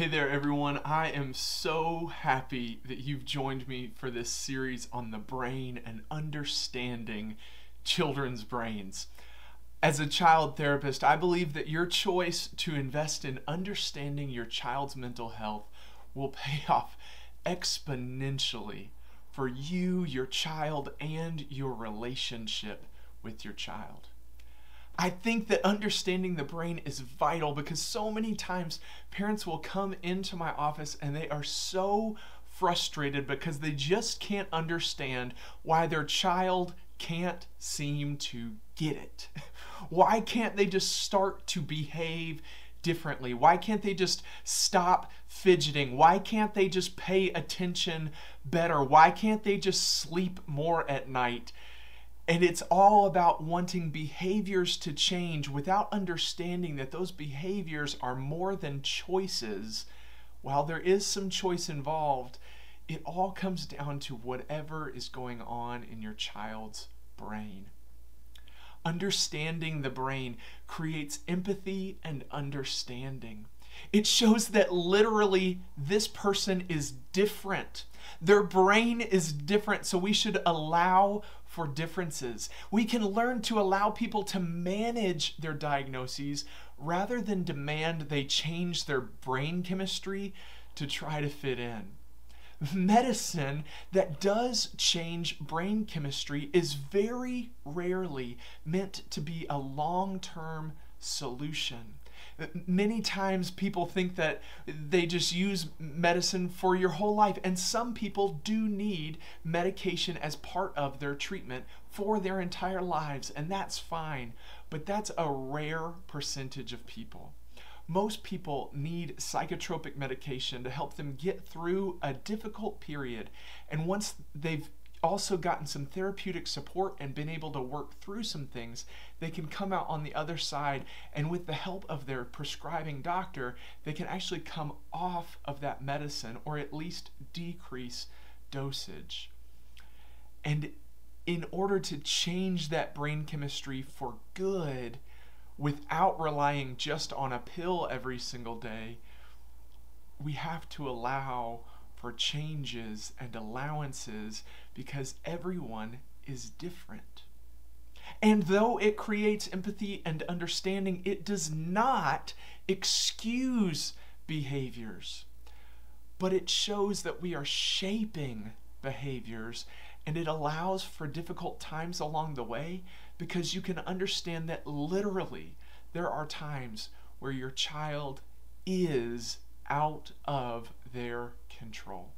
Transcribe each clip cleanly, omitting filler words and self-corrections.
Hey there everyone, I am so happy that you've joined me for this series on the brain and understanding children's brains. As a child therapist, I believe that your choice to invest in understanding your child's mental health will pay off exponentially for you, your child, and your relationship with your child. I think that understanding the brain is vital because so many times parents will come into my office and they are so frustrated because they just can't understand why their child can't seem to get it. Why can't they just start to behave differently? Why can't they just stop fidgeting? Why can't they just pay attention better? Why can't they just sleep more at night? And it's all about wanting behaviors to change without understanding that those behaviors are more than choices. While there is some choice involved, it all comes down to whatever is going on in your child's brain. Understanding the brain creates empathy and understanding. It shows that literally this person is different. Their brain is different, so we should allow for differences. We can learn to allow people to manage their diagnoses rather than demand they change their brain chemistry to try to fit in. Medicine that does change brain chemistry is very rarely meant to be a long-term solution. Many times people think that they just use medicine for your whole life, and some people do need medication as part of their treatment for their entire lives, and that's fine, but that's a rare percentage of people. Most people need psychotropic medication to help them get through a difficult period, and once they've also gotten some therapeutic support and been able to work through some things, they can come out on the other side, and with the help of their prescribing doctor, they can actually come off of that medicine or at least decrease dosage. And in order to change that brain chemistry for good, without relying just on a pill every single day, we have to allow for changes and allowances because everyone is different. And though it creates empathy and understanding, it does not excuse behaviors, but it shows that we are shaping behaviors, and it allows for difficult times along the way because you can understand that literally there are times where your child is out of their control.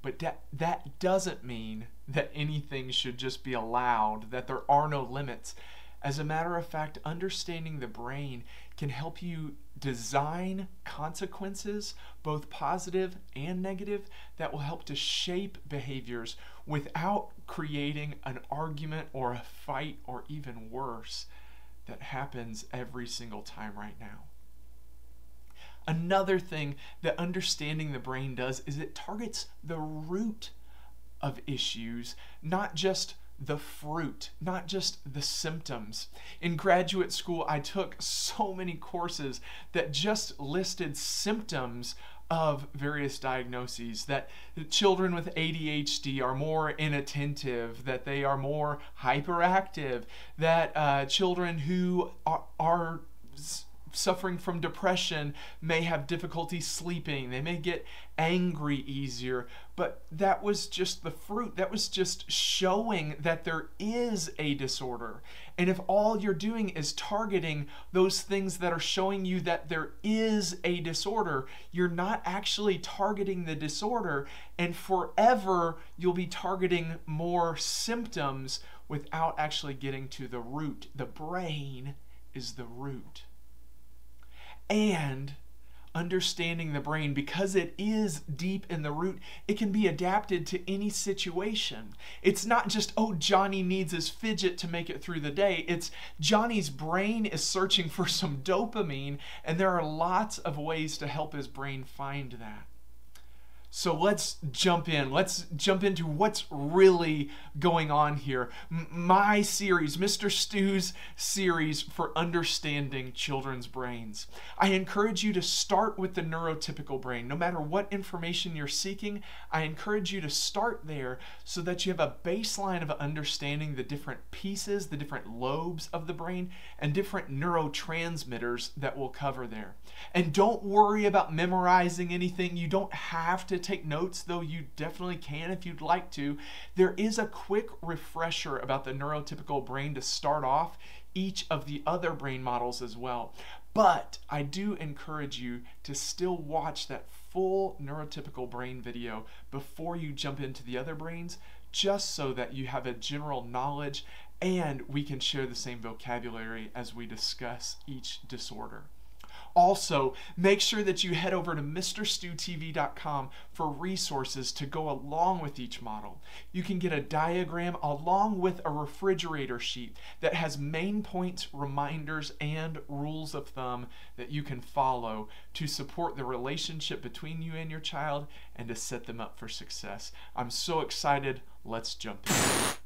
But that doesn't mean that anything should just be allowed, that there are no limits. As a matter of fact, understanding the brain can help you design consequences, both positive and negative, that will help to shape behaviors without creating an argument or a fight, or even worse, that happens every single time right now. Another thing that understanding the brain does is it targets the root of issues, not just the fruit, not just the symptoms. In graduate school, I took so many courses that just listed symptoms of various diagnoses, that children with ADHD are more inattentive, that they are more hyperactive, that children who are suffering from depression may have difficulty sleeping, they may get angry easier, but that was just the fruit. That was just showing that there is a disorder. And if all you're doing is targeting those things that are showing you that there is a disorder, you're not actually targeting the disorder, and forever you'll be targeting more symptoms without actually getting to the root. The brain is the root. And understanding the brain, because it is deep in the root, it can be adapted to any situation. It's not just, oh, Johnny needs his fidget to make it through the day. It's Johnny's brain is searching for some dopamine, and there are lots of ways to help his brain find that. So let's jump in. Let's jump into what's really going on here. My series, Mr. Stu's series for understanding children's brains. I encourage you to start with the neurotypical brain. No matter what information you're seeking, I encourage you to start there so that you have a baseline of understanding the different pieces, the different lobes of the brain, and different neurotransmitters that we'll cover there. And don't worry about memorizing anything. You don't have to take notes, though you definitely can if you'd like to. There is a quick refresher about the neurotypical brain to start off each of the other brain models as well. But I do encourage you to still watch that full neurotypical brain video before you jump into the other brains, just so that you have a general knowledge and we can share the same vocabulary as we discuss each disorder. Also, make sure that you head over to MisterStuTV.com for resources to go along with each model. You can get a diagram along with a refrigerator sheet that has main points, reminders, and rules of thumb that you can follow to support the relationship between you and your child and to set them up for success. I'm so excited. Let's jump in.